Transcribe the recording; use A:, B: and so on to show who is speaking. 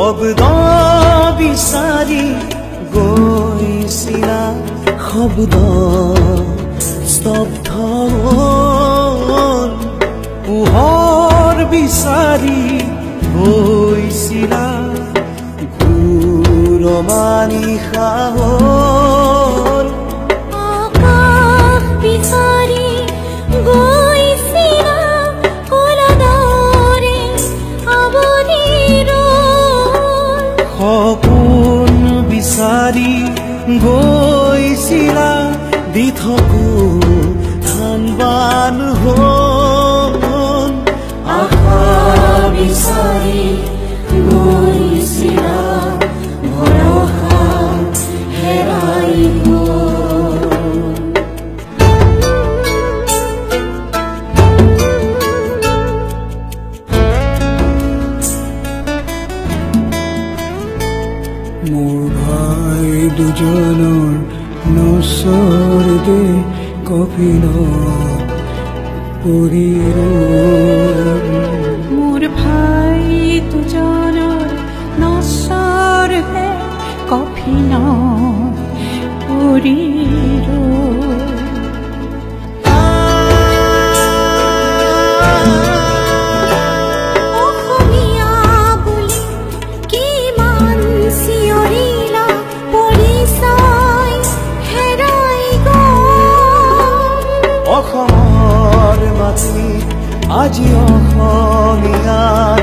A: শব্দ বিচাৰি গৈছিলা শব্দ স্তব্ধ হ'ল পোহৰ বিচাৰি গৈছিলা ঘূৰমানিশা হ'ল
B: আকাশ বিচাৰি গৈছিলা কলাদৰে আৱনিৰ
A: সপোন বিচাৰি গৈছিলা দি থকো ধানবান হ'ল
B: আশা বিচাৰি গৈছিলা ভৰসা হেৰাই
C: মোৰ ভাই দুজনৰ নচৰ দে কফিনত পৰি ৰ'ল
D: মোৰ ভাই দুজনৰ নচৰ হে কফিনত পৰি ৰ'ল
B: অসমীয়া বুলি কিমান চিঞৰিলা পৰিচয় হেৰাই গ'ল
A: অসমৰ মাটি আজি অসমীয়াৰ